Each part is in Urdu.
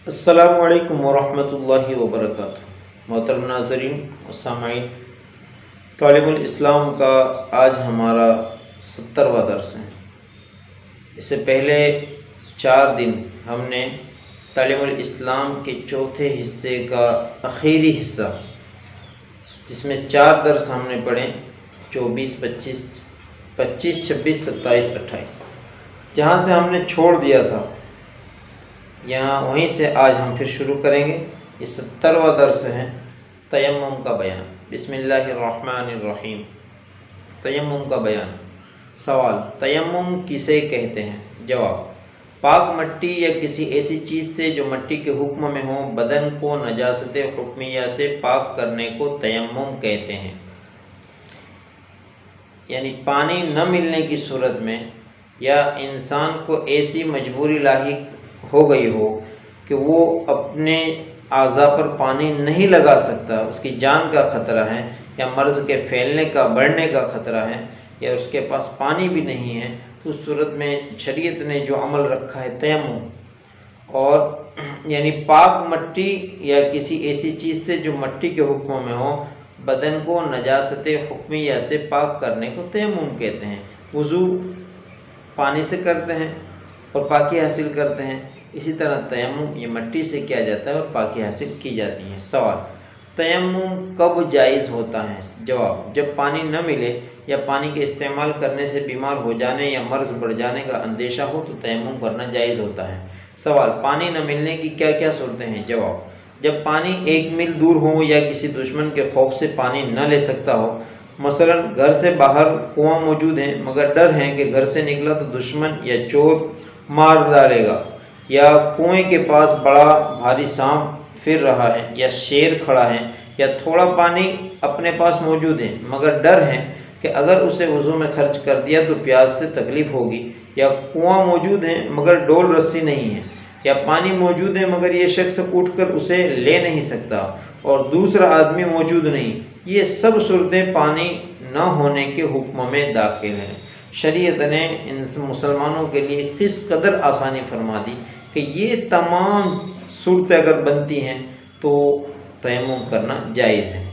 السلام علیکم ورحمۃ اللہ وبرکاتہ۔ محترم ناظرین و سامعین، طالب الاسلام کا آج ہمارا 70واں درس ہے۔ اس سے پہلے 4 دن ہم نے طالب الاسلام کے چوتھے حصے کا آخری حصہ، جس میں 4 درس ہم نے پڑھے 24، 25، 26، 27، 28، جہاں سے ہم نے چھوڑ دیا تھا یہاں وہیں سے آج ہم پھر شروع کریں گے۔ یہ 70واں درس ہے، تیمم کا بیان۔ بسم اللہ الرحمن الرحیم۔ تیمم کا بیان۔ سوال: تیمم کسے کہتے ہیں؟ جواب: پاک مٹی یا کسی ایسی چیز سے جو مٹی کے حکم میں ہو، بدن کو نجاست حکمیہ سے پاک کرنے کو تیمم کہتے ہیں۔ یعنی پانی نہ ملنے کی صورت میں یا انسان کو ایسی مجبوری لاحق ہو گئی ہو کہ وہ اپنے اعضاء پر پانی نہیں لگا سکتا، اس کی جان کا خطرہ ہے، یا مرض کے پھیلنے کا، بڑھنے کا خطرہ ہے، یا اس کے پاس پانی بھی نہیں ہے، تو اس صورت میں شریعت نے جو عمل رکھا ہے تیمم، اور یعنی پاک مٹی یا کسی ایسی چیز سے جو مٹی کے حکم میں ہو، بدن کو نجاست حکمیہ سے پاک کرنے کو تیمم کہتے ہیں۔ وضو پانی سے کرتے ہیں اور پاکی حاصل کرتے ہیں، اسی طرح تیمم یہ مٹی سے کیا جاتا ہے اور پاکی حاصل کی جاتی ہے۔ سوال: تیمم کب جائز ہوتا ہے؟ جواب: جب پانی نہ ملے یا پانی کے استعمال کرنے سے بیمار ہو جانے یا مرض بڑھ جانے کا اندیشہ ہو تو تیمم کرنا جائز ہوتا ہے۔ سوال: پانی نہ ملنے کی کیا کیا صورتیں ہیں؟ جواب: جب پانی 1 میل دور ہو یا کسی دشمن کے خوف سے پانی نہ لے سکتا ہو، مثلا گھر سے باہر کنواں موجود ہے مگر ڈر ہے کہ گھر سے نکلا تو دشمن یا چور مار ڈالے گا، یا کنویں کے پاس بڑا بھاری سانپ پھر رہا ہے، یا شیر کھڑا ہے، یا تھوڑا پانی اپنے پاس موجود ہے مگر ڈر ہے کہ اگر اسے وضو میں خرچ کر دیا تو پیاس سے تکلیف ہوگی، یا کنواں موجود ہے مگر ڈول رسی نہیں ہے، یا پانی موجود ہے مگر یہ شخص اٹھ کر اسے لے نہیں سکتا اور دوسرا آدمی موجود نہیں، یہ سب صورتیں پانی نہ ہونے کے حکم میں داخل ہیں۔ شریعت نے ان مسلمانوں کے لیے کس قدر آسانی فرما دی کہ یہ تمام صورتیں اگر بنتی ہیں تو تیمم کرنا جائز ہے۔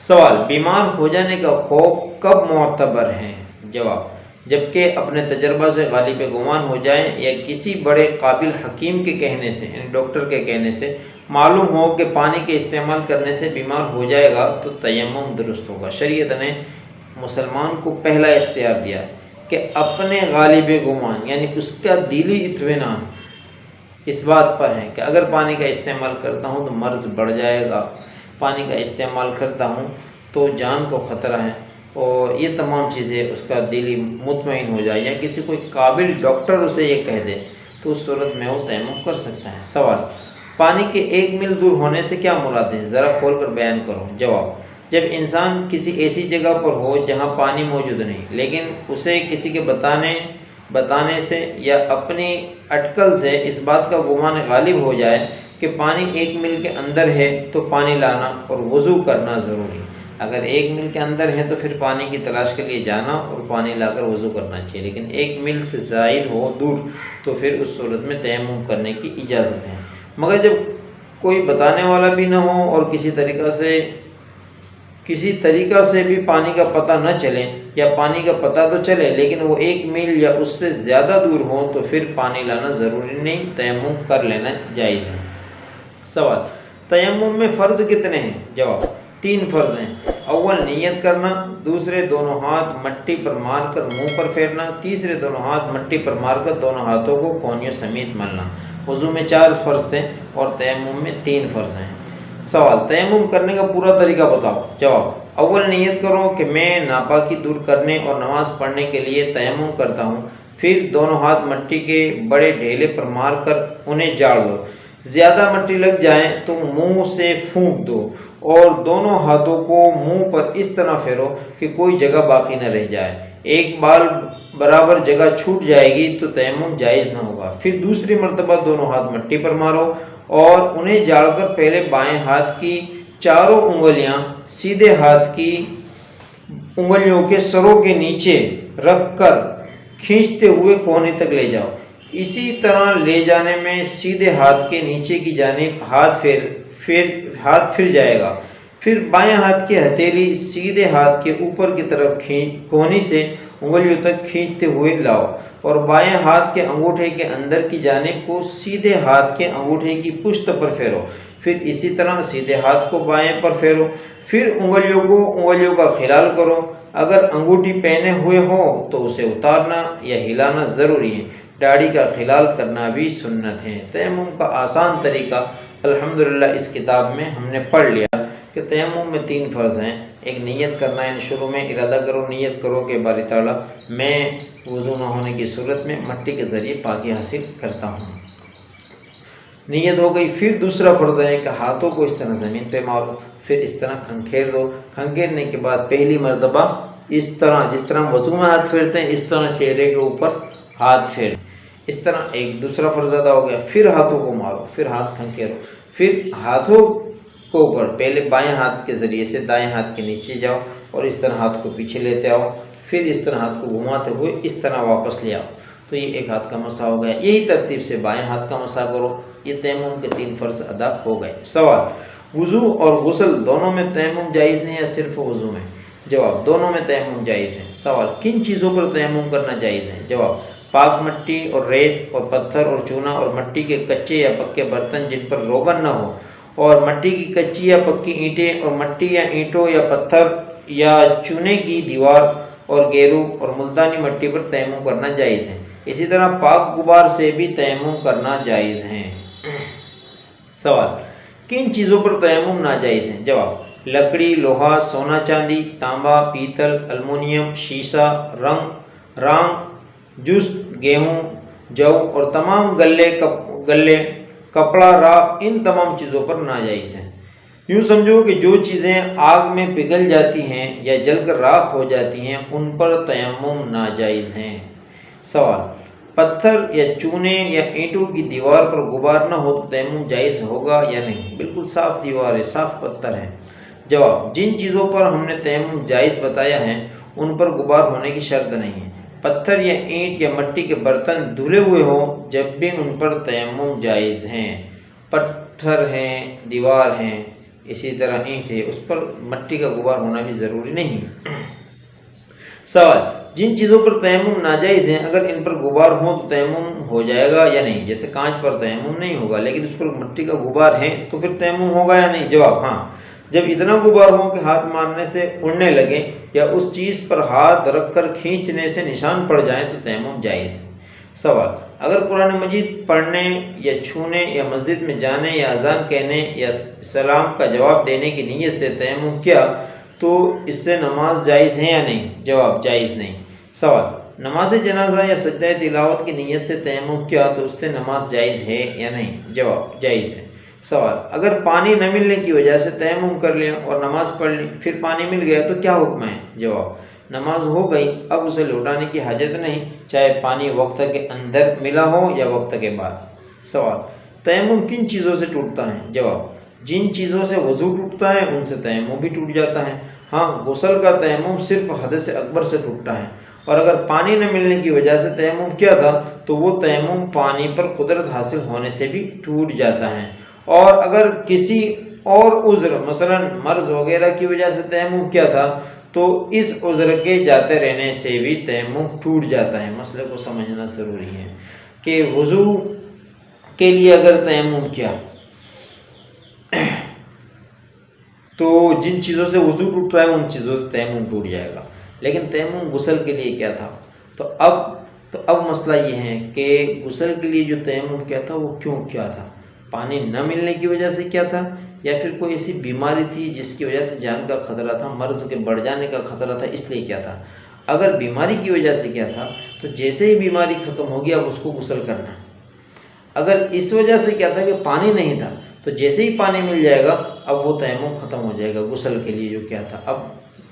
سوال: بیمار ہو جانے کا خوف کب معتبر ہے؟ جواب: جبکہ اپنے تجربہ سے غالب گمان ہو جائے یا کسی بڑے قابل حکیم کے کہنے سے، یعنی ڈاکٹر کے کہنے سے معلوم ہو کہ پانی کے استعمال کرنے سے بیمار ہو جائے گا تو تیمم درست ہوگا۔ شریعت نے مسلمان کو پہلا اختیار دیا کہ اپنے غالب گمان یعنی اس کا دلی اطمینان اس بات پر ہے کہ اگر پانی کا استعمال کرتا ہوں تو مرض بڑھ جائے گا، پانی کا استعمال کرتا ہوں تو جان کو خطرہ ہے، اور یہ تمام چیزیں اس کا دلی مطمئن ہو جائے، یا کسی کوئی قابل ڈاکٹر اسے یہ کہہ دے تو اس صورت میں وہ تیمم کر سکتا ہے۔ سوال: پانی کے 1 میل دور ہونے سے کیا مراد ہے؟ ذرا کھول کر بیان کرو۔ جواب: جب انسان کسی ایسی جگہ پر ہو جہاں پانی موجود نہیں، لیکن اسے کسی کے بتانے سے یا اپنی اٹکل سے اس بات کا گمان غالب ہو جائے کہ پانی 1 میل کے اندر ہے تو پانی لانا اور وضو کرنا ضروری۔ اگر 1 میل کے اندر ہے تو پھر پانی کی تلاش کے لیے جانا اور پانی لا کر وضو کرنا چاہیے، لیکن 1 میل سے زائد ہو دور تو پھر اس صورت میں تیمم کرنے کی اجازت ہے۔ مگر جب کوئی بتانے والا بھی نہ ہو اور کسی طریقہ سے بھی پانی کا پتہ نہ چلے، یا پانی کا پتہ تو چلے لیکن وہ 1 میل یا اس سے زیادہ دور ہو تو پھر پانی لانا ضروری نہیں، تیمم کر لینا جائز ہے۔ سوال: تیمم میں فرض کتنے ہیں؟ جواب: 3 فرض ہیں۔ اول نیت کرنا، دوسرے دونوں ہاتھ مٹی پر مار کر منہ پر پھیرنا، تیسرے دونوں ہاتھ مٹی پر مار کر دونوں ہاتھوں کو کونیوں سمیت ملنا۔ وضو میں 4 فرض تھے اور تیمم میں 3 فرض ہیں۔ سوال: تیمم کرنے کا پورا طریقہ بتاؤ۔ جواب: اول نیت کرو کہ میں ناپاکی دور کرنے اور نماز پڑھنے کے لیے تیمم کرتا ہوں، پھر دونوں ہاتھ مٹی کے بڑے ڈھیلے پر مار کر انہیں جاڑ دو، زیادہ مٹی لگ جائے تو منہ سے پھونک دو اور دونوں ہاتھوں کو منہ پر اس طرح پھیرو کہ کوئی جگہ باقی نہ رہ جائے۔ ایک بال برابر جگہ چھوٹ جائے گی تو تیمم جائز نہ ہوگا۔ پھر دوسری مرتبہ دونوں ہاتھ مٹی پر مارو اور انہیں جاڑ کر پہلے بائیں ہاتھ کی چاروں انگلیاں سیدھے ہاتھ کی انگلیوں کے سروں کے نیچے رکھ کر کھینچتے ہوئے کونے تک لے جاؤ۔ اسی طرح لے جانے میں سیدھے ہاتھ کے نیچے کی جانب ہاتھ پھر جائے گا، پھر بائیں ہاتھ کی ہتھیلی سیدھے ہاتھ کے اوپر کی طرف کونی سے انگلیوں تک کھینچتے ہوئے لاؤ، اور بائیں ہاتھ کے انگوٹھے کے اندر کی جانب کو سیدھے ہاتھ کے انگوٹھے کی پشت پر پھیرو، پھر اسی طرح سیدھے ہاتھ کو بائیں پر پھیرو، پھر انگلیوں کا خلال کرو۔ اگر انگوٹھی پہنے ہوئے ہو تو اسے اتارنا یا ہلانا ضروری ہے۔ داڑھی کا خلال کرنا بھی سنت ہے۔ تیمم کا آسان طریقہ الحمدللہ اس کتاب میں ہم نے پڑھ لیا کہ تیمم میں 3 فرض ہیں۔ ایک نیت کرنا ہے، شروع میں ارادہ کرو، نیت کرو کہ باری تعالیٰ میں وضو نہ ہونے کی صورت میں مٹی کے ذریعے پاکی حاصل کرتا ہوں، نیت ہو گئی۔ پھر دوسرا فرض ہے کہ ہاتھوں کو اس طرح زمین پہ مارو، پھر اس طرح کھنکھیر دو، کھنکھیرنے کے بعد پہلی مرتبہ اس طرح جس طرح وضو میں ہاتھ پھیرتے ہیں اس طرح چہرے کے اوپر ہاتھ پھیر، اس طرح ایک دوسرا فرض ادا ہو گیا۔ پھر ہاتھوں کو مارو، پھر ہاتھ کھنکھیرو، پھر ہاتھوں کو اوپر پہلے بائیں ہاتھ کے ذریعے سے دائیں ہاتھ کے نیچے جاؤ اور اس طرح ہاتھ کو پیچھے لیتے آؤ، پھر اس طرح ہاتھ کو گھماتے ہوئے اس طرح واپس لے آؤ، تو یہ ایک ہاتھ کا مسح ہو گیا۔ یہی ترتیب سے بائیں ہاتھ کا مسح کرو۔ یہ تیمم کے 3 فرض ادا ہو گئے۔ سوال: وضو اور غسل دونوں میں تیمم جائز ہے یا صرف وضو میں؟ جواب: دونوں میں تیمم جائز ہے۔ سوال: کن چیزوں پر تیمم کرنا جائز ہے؟ جواب: پاک مٹی اور ریت اور پتھر اور چونا اور مٹی کے کچے یا پکے برتن جن پر روغن نہ ہو، اور مٹی کی کچی یا پکی اینٹیں، اور مٹی یا اینٹوں یا پتھر یا چونے کی دیوار اور گیرو اور ملتانی مٹی پر تیمم کرنا جائز ہے۔ اسی طرح پاک غبار سے بھی تیمم کرنا جائز ہے۔ سوال: کن چیزوں پر تیمم ناجائز ہے؟ جواب: لکڑی، لوہا، سونا چاندی، تانبا، پیتل، المونیم، شیشہ، رانگ، جست، گیہوں، جو اور تمام گلے، کپڑا، راکھ، ان تمام چیزوں پر ناجائز ہے۔ یوں سمجھو کہ جو چیزیں آگ میں پگھل جاتی ہیں یا جل کر راکھ ہو جاتی ہیں ان پر تیمم ناجائز ہیں۔ سوال: پتھر یا چونے یا اینٹوں کی دیوار پر غبار نہ ہو تو تیمم جائز ہوگا یا نہیں؟ بالکل صاف دیوار ہے، صاف پتھر ہے۔ جواب: جن چیزوں پر ہم نے تیمم جائز بتایا ہے ان پر غبار ہونے کی شرط نہیں ہے۔ پتھر یا اینٹ یا مٹی کے برتن دھلے ہوئے ہوں جب بھی ان پر تیمم جائز ہیں۔ پتھر ہیں، دیوار ہیں، اسی طرح اینٹ ہے، اس پر مٹی کا غبار ہونا بھی ضروری نہیں۔ سوال: جن چیزوں پر تیمم ناجائز ہیں اگر ان پر غبار ہو تو تیمم ہو جائے گا یا نہیں؟ جیسے کانچ پر تیمم نہیں ہوگا لیکن اس پر مٹی کا غبار ہے تو پھر تیمم ہوگا یا نہیں؟ جواب: ہاں، جب اتنا غبار ہو کہ ہاتھ مارنے سے اڑنے لگے یا اس چیز پر ہاتھ رکھ کر کھینچنے سے نشان پڑ جائیں تو تیمم جائز ہے۔ سوال: اگر قرآن مجید پڑھنے یا چھونے یا مسجد میں جانے یا اذان کہنے یا سلام کا جواب دینے کی نیت سے تیمم کیا تو اس سے نماز جائز ہے یا نہیں؟ جواب: جائز نہیں۔ سوال: نماز جنازہ یا سجدہ تلاوت کی نیت سے تیمم کیا تو اس سے نماز جائز ہے یا نہیں؟ جواب: جائز ہے۔ سوال: اگر پانی نہ ملنے کی وجہ سے تیمم کر لیا اور نماز پڑھ لی، پھر پانی مل گیا تو کیا حکم ہے؟ جواب: نماز ہو گئی، اب اسے لوٹانے کی حاجت نہیں، چاہے پانی وقت کے اندر ملا ہو یا وقت کے بعد۔ سوال: تیمم کن چیزوں سے ٹوٹتا ہے؟ جواب: جن چیزوں سے وضو ٹوٹتا ہے ان سے تیمم بھی ٹوٹ جاتا ہے۔ ہاں، غسل کا تیمم صرف حدث اکبر سے ٹوٹتا ہے، اور اگر پانی نہ ملنے کی وجہ سے تیمم کیا تھا تو وہ تیمم پانی پر قدرت حاصل ہونے سے بھی ٹوٹ جاتا ہے، اور اگر کسی اور عذر مثلا مرض وغیرہ کی وجہ سے تیمم کیا تھا تو اس عذر کے جاتے رہنے سے بھی تیمم ٹوٹ جاتا ہے۔ مسئلے کو سمجھنا ضروری ہے کہ وضو کے لیے اگر تیمم کیا تو جن چیزوں سے وضو ٹوٹ رہا ہے ان چیزوں سے تیمم ٹوٹ جائے گا، لیکن تیمم غسل کے لیے کیا تھا تو اب مسئلہ یہ ہے کہ غسل کے لیے جو تیمم کیا تھا وہ کیوں کیا تھا؟ پانی نہ ملنے کی وجہ سے کیا تھا یا پھر کوئی ایسی بیماری تھی جس کی وجہ سے جان کا خطرہ تھا، مرض کے بڑھ جانے کا خطرہ تھا، اس لیے کیا تھا؟ اگر بیماری کی وجہ سے کیا تھا تو جیسے ہی بیماری ختم ہوگی اب اس کو غسل کرنا ہے۔ اگر اس وجہ سے کیا تھا کہ پانی نہیں تھا تو جیسے ہی پانی مل جائے گا اب وہ تیمم ختم ہو جائے گا، غسل کے لیے جو کیا تھا اب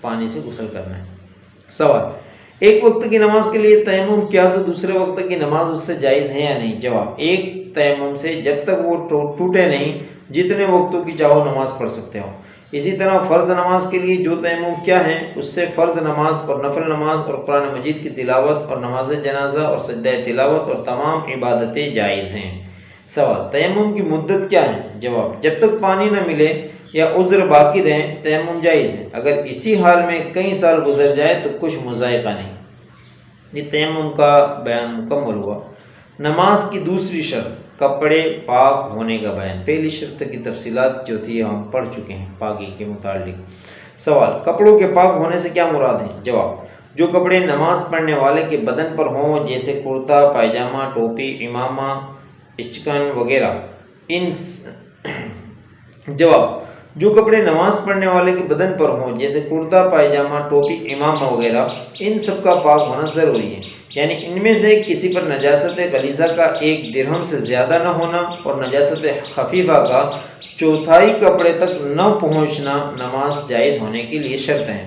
پانی سے غسل کرنا ہے۔ سوال: ایک وقت کی نماز کے لیے تیمم کیا تو دوسرے وقت کی نماز اس سے جائز ہے یا نہیں؟ جواب: ایک تیمم سے جب تک وہ ٹوٹے نہیں جتنے وقتوں کی چاہو نماز پڑھ سکتے ہو۔ اسی طرح فرض نماز کے لیے جو تیمم کیا ہے اس سے فرض نماز اور نفل نماز اور قرآن مجید کی تلاوت اور نماز جنازہ اور سجدہ تلاوت اور تمام عبادتیں جائز ہیں۔ سوال، تیمم کی مدت کیا ہے؟ جواب، جب تک پانی نہ ملے یا عذر باقی رہے تیمم جائز ہے۔ اگر اسی حال میں کئی سال گزر جائے تو کچھ مذائقہ نہیں۔ یہ تیمم کا بیان مکمل ہوا۔ نماز کی دوسری شرط، کپڑے پاک ہونے کا بیان۔ پہلی شرط کی تفصیلات جو تھی ہم پڑھ چکے ہیں پاکی کے متعلق۔ سوال، کپڑوں کے پاک ہونے سے کیا مراد ہے؟ جواب، جو کپڑے نماز پڑھنے والے کے بدن پر ہوں جیسے کرتا پائجامہ، ٹوپی، امامہ، اچکن وغیرہ، جواب، جو کپڑے نماز پڑھنے والے کے بدن پر ہوں جیسے کرتا پائجامہ، ٹوپی، امامہ وغیرہ، ان سب کا پاک ہونا ضروری ہے۔ یعنی ان میں سے کسی پر نجاست غلیظہ کا 1 درہم سے زیادہ نہ ہونا اور نجاست خفیفہ کا چوتھائی کپڑے تک نہ پہنچنا نماز جائز ہونے کے لیے شرط ہیں۔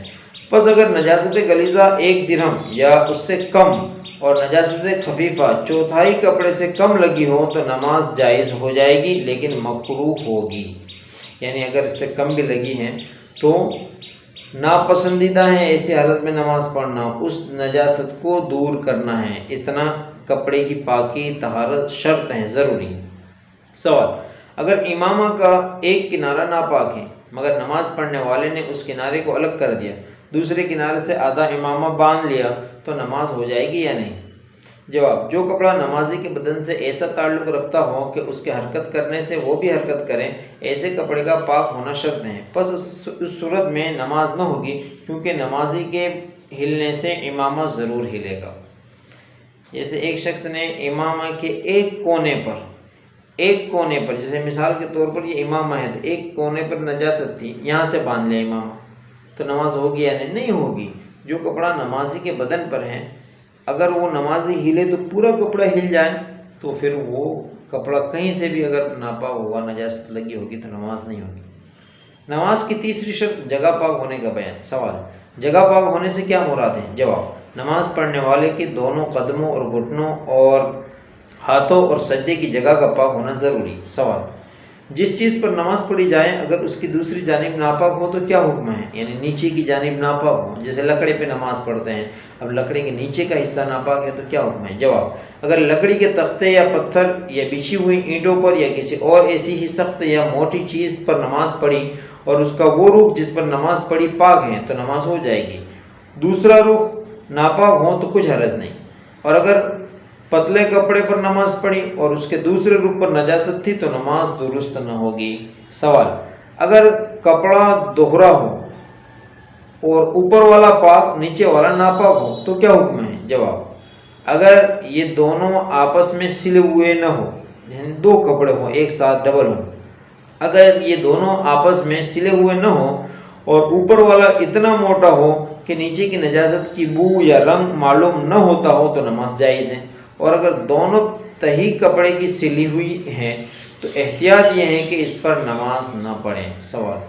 پس اگر نجاست غلیظہ 1 درہم یا اس سے کم اور نجاست خفیفہ چوتھائی کپڑے سے کم لگی ہو تو نماز جائز ہو جائے گی لیکن مکروہ ہوگی۔ یعنی اگر اس سے کم بھی لگی ہیں تو ناپسندیدہ ہے ایسی حالت میں نماز پڑھنا، اس نجاست کو دور کرنا ہے۔ اتنا کپڑے کی پاکی طہارت شرط ہیں، ضروری۔ سوال، اگر امامہ کا ایک کنارہ ناپاک ہے مگر نماز پڑھنے والے نے اس کنارے کو الگ کر دیا، دوسرے کنارے سے آدھا امامہ باندھ لیا تو نماز ہو جائے گی یا نہیں؟ جواب، جو کپڑا نمازی کے بدن سے ایسا تعلق رکھتا ہو کہ اس کے حرکت کرنے سے وہ بھی حرکت کریں، ایسے کپڑے کا پاک ہونا شرط ہے۔ پس اس صورت میں نماز نہ ہوگی کیونکہ نمازی کے ہلنے سے امامہ ضرور ہلے گا۔ جیسے ایک شخص نے امامہ کے ایک کونے پر جیسے مثال کے طور پر یہ امامہ ہے تو ایک کونے پر نجاست تھی، یہاں سے باندھ لیا امامہ، تو نماز ہوگی یا نہیں ہوگی؟ جو کپڑا نمازی کے بدن پر ہے اگر وہ نمازی ہلے تو پورا کپڑا ہل جائے تو پھر وہ کپڑا کہیں سے بھی اگر ناپاک ہوگا، نجاست لگی ہوگی تو نماز نہیں ہوگی۔ نماز کی تیسری شرط، جگہ پاک ہونے کا بیان۔ سوال، جگہ پاک ہونے سے کیا مراد ہے؟ جواب، نماز پڑھنے والے کے دونوں قدموں اور گھٹنوں اور ہاتھوں اور سجدے کی جگہ کا پاک ہونا ضروری۔ سوال، جس چیز پر نماز پڑھی جائے اگر اس کی دوسری جانب ناپاک ہو تو کیا حکم ہے؟ یعنی نیچے کی جانب ناپاک ہو، جیسے لکڑی پہ نماز پڑھتے ہیں، اب لکڑی کے نیچے کا حصہ ناپاک ہے تو کیا حکم ہے؟ جواب، اگر لکڑی کے تختے یا پتھر یا بچھی ہوئی اینٹوں پر یا کسی اور ایسی ہی سخت یا موٹی چیز پر نماز پڑھی اور اس کا وہ رخ جس پر نماز پڑھی پاک ہے تو نماز ہو جائے گی، دوسرا رخ ناپاک ہو تو کچھ حرج نہیں۔ اور اگر پتلے کپڑے پر نماز پڑھی اور اس کے دوسرے رخ پر نجاست تھی تو نماز درست نہ ہوگی۔ سوال، اگر کپڑا دوہرا ہو اور اوپر والا پاک نیچے والا ناپاک ہو تو کیا حکم ہے؟ جواب، اگر یہ دونوں آپس میں سلے ہوئے نہ ہو، یعنی 2 کپڑے ہوں ایک ساتھ ڈبل ہوں، اگر یہ دونوں آپس میں سلے ہوئے نہ ہو اور اوپر والا اتنا موٹا ہو کہ نیچے کی نجاست کی بو یا رنگ معلوم نہ ہوتا ہو تو نماز جائز ہے، اور اگر دونوں تہی کپڑے کی سلی ہوئی ہیں تو احتیاط یہ ہے کہ اس پر نماز نہ پڑھیں۔ سوال،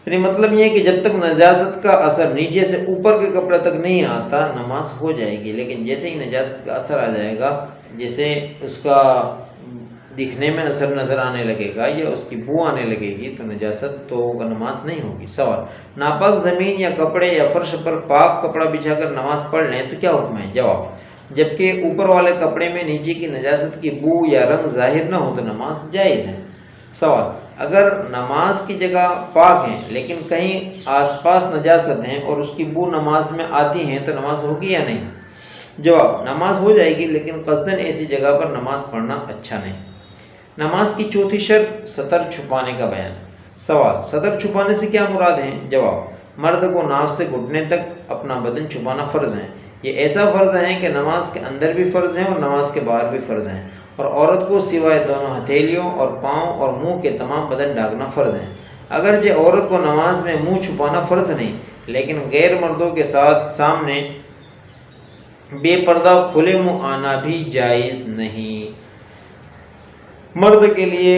یعنی مطلب یہ ہے کہ جب تک نجاست کا اثر نیچے سے اوپر کے کپڑے تک نہیں آتا نماز ہو جائے گی، لیکن جیسے ہی نجاست کا اثر آ جائے گا، جیسے اس کا دکھنے میں اثر نظر آنے لگے گا یا اس کی بو آنے لگے گی تو نجاست تو نماز نہیں ہوگی۔ سوال، ناپاک زمین یا کپڑے یا فرش پر پاک کپڑا بچھا کر نماز پڑھ لیں تو کیا حکم ہے؟ جواب، جبکہ اوپر والے کپڑے میں نیچے کی نجاست کی بو یا رنگ ظاہر نہ ہو تو نماز جائز ہے۔ سوال، اگر نماز کی جگہ پاک ہے لیکن کہیں آس پاس نجاست ہیں اور اس کی بو نماز میں آتی ہیں تو نماز ہوگی یا نہیں؟ جواب، نماز ہو جائے گی لیکن قصداً ایسی جگہ پر نماز پڑھنا اچھا نہیں۔ نماز کی چوتھی شرط، سطر چھپانے کا بیان۔ سوال، سطر چھپانے سے کیا مراد ہے؟ جواب، مرد کو ناف سے گھٹنے تک اپنا بدن چھپانا فرض ہے۔ یہ ایسا فرض ہے کہ نماز کے اندر بھی فرض ہیں اور نماز کے باہر بھی فرض ہیں، اور عورت کو سوائے دونوں ہتھیلیوں اور پاؤں اور منہ کے تمام بدن ڈھانکنا فرض ہے۔ اگرچہ عورت کو نماز میں منہ چھپانا فرض نہیں، لیکن غیر مردوں کے ساتھ سامنے بے پردہ کھلے منہ آنا بھی جائز نہیں۔ مرد کے لیے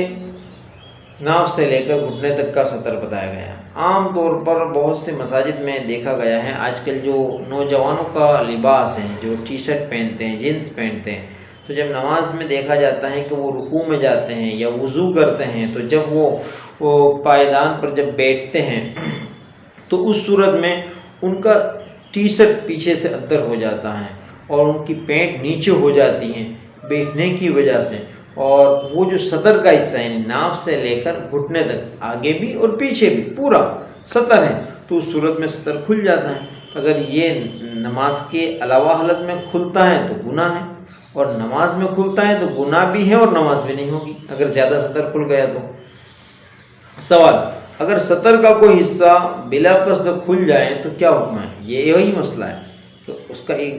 ناف سے لے کر گھٹنے تک کا سطر بتایا گیا ہے۔ عام طور پر بہت سے مساجد میں دیکھا گیا ہے آج کل جو نوجوانوں کا لباس ہے، جو ٹی شرٹ پہنتے ہیں، جینس پہنتے ہیں، تو جب نماز میں دیکھا جاتا ہے کہ وہ رکوع میں جاتے ہیں یا وضو کرتے ہیں، تو جب وہ پائیدان پر جب بیٹھتے ہیں تو اس صورت میں ان کا ٹی شرٹ پیچھے سے ادھر ہو جاتا ہے اور ان کی پینٹ نیچے ہو جاتی ہیں بیٹھنے کی وجہ سے، اور وہ جو صدر کا حصہ ہے ناف سے لے کر گھٹنے تک آگے بھی اور پیچھے بھی پورا سطر ہے، تو اس صورت میں سطر کھل جاتا ہے۔ اگر یہ نماز کے علاوہ حالت میں کھلتا ہے تو گناہ ہے، اور نماز میں کھلتا ہے تو گناہ بھی ہے اور نماز بھی نہیں ہوگی اگر زیادہ سطر کھل گیا تو۔ سوال: اگر سطر کا کوئی حصہ بلا قصد کھل جائے تو کیا حکم ہے؟ یہی مسئلہ ہے کہ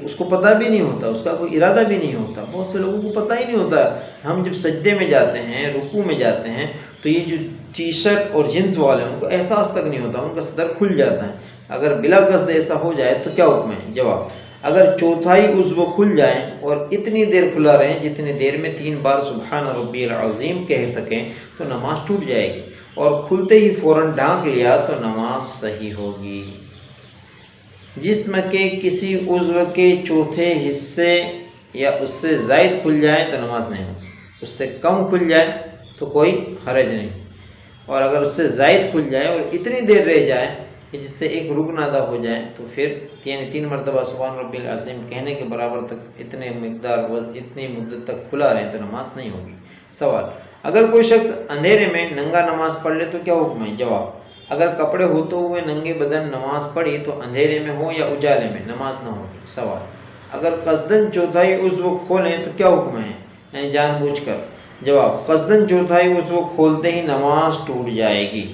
اس کو پتہ بھی نہیں ہوتا، اس کا کوئی ارادہ بھی نہیں ہوتا۔ بہت سے لوگوں کو پتہ ہی نہیں ہوتا، ہم جب سجدے میں جاتے ہیں، رکوع میں جاتے ہیں، تو یہ جو ٹی شرٹ اور جنس والے ہیں ان کو احساس تک نہیں ہوتا، ان کا صدر کھل جاتا ہے۔ اگر بلا قصد ایسا ہو جائے تو کیا حکم ہے؟ جواب: اگر چوتھائی عضو کھل جائیں اور اتنی دیر کھلا رہیں جتنی دیر میں 3 بار سبحان ربی العظیم کہہ سکیں تو نماز ٹوٹ جائے گی، اور کھلتے ہی فوراً ڈھانک لیا تو نماز صحیح ہوگی۔ جسم کے کسی عضو کے چوتھے حصے یا اس سے زائد کھل جائے تو نماز نہیں ہوگی، اس سے کم کھل جائے تو کوئی حرج نہیں، اور اگر اس سے زائد کھل جائے اور اتنی دیر رہ جائے کہ جس سے ایک رکن ادا ہو جائے تو پھر 3 مرتبہ سبحان ربی العظیم کہنے کے برابر تک اتنی مدت تک کھلا رہے تو نماز نہیں ہوگی۔ سوال: اگر کوئی شخص اندھیرے میں ننگا نماز پڑھ لے تو کیا حکم ہے؟ جواب: اگر کپڑے ہوتے ہوئے ننگے بدن نماز پڑھی تو اندھیرے میں ہو یا اجالے میں نماز نہ ہوگی۔ سوال: اگر قصداً چوتھائی عضو کھولیں تو کیا حکم ہے؟ یعنی جان بوجھ کر۔ جواب: قصداً چوتھائی عضو کھولتے ہی نماز ٹوٹ جائے گی۔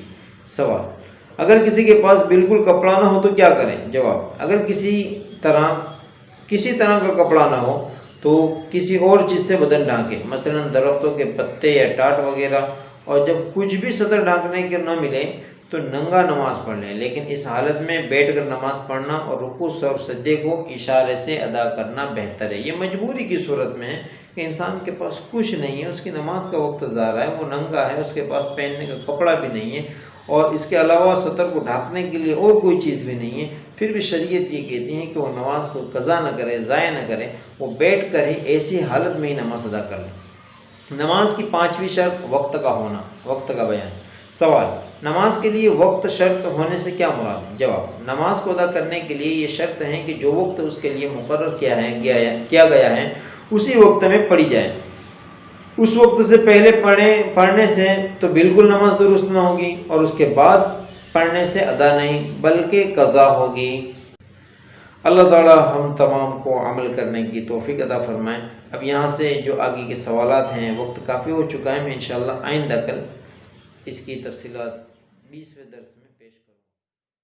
سوال: اگر کسی کے پاس بالکل کپڑا نہ ہو تو کیا کریں؟ جواب: اگر کسی طرح کا کپڑا نہ ہو تو کسی اور چیز سے بدن ڈھانکے، مثلا درختوں کے پتے یا ٹاٹ وغیرہ، اور جب کچھ بھی سطر ڈھانکنے کے نہ ملے تو ننگا نماز پڑھ لیں، لیکن اس حالت میں بیٹھ کر نماز پڑھنا اور رکوع اور سجدے کو اشارے سے ادا کرنا بہتر ہے۔ یہ مجبوری کی صورت میں ہے کہ انسان کے پاس کچھ نہیں ہے، اس کی نماز کا وقت ضائع ہے، وہ ننگا ہے، اس کے پاس پہننے کا کپڑا بھی نہیں ہے، اور اس کے علاوہ سطر کو ڈھانکنے کے لیے اور کوئی چیز بھی نہیں ہے، پھر بھی شریعت یہ کہتی ہے کہ وہ نماز کو قضا نہ کرے، ضائع نہ کرے، وہ بیٹھ کر ہی ایسی حالت میں ہی نماز ادا کر لے۔ نماز کی 5ویں شرط وقت کا ہونا، وقت کا بیان۔ سوال: نماز کے لیے وقت شرط ہونے سے کیا مراد ہے؟ جواب: نماز کو ادا کرنے کے لیے یہ شرط ہے کہ جو وقت اس کے لیے مقرر کیا گیا ہے اسی وقت میں پڑھی جائے۔ اس وقت سے پہلے پڑھنے سے تو بالکل نماز درست نہ ہوگی، اور اس کے بعد پڑھنے سے ادا نہیں بلکہ قضا ہوگی۔ اللہ تعالی ہم تمام کو عمل کرنے کی توفیق عطا فرمائے۔ اب یہاں سے جو آگے کے سوالات ہیں، وقت کافی ہو چکا ہے، میں انشاءاللہ آئندہ کل اس کی تفصیلات 20ویں درس میں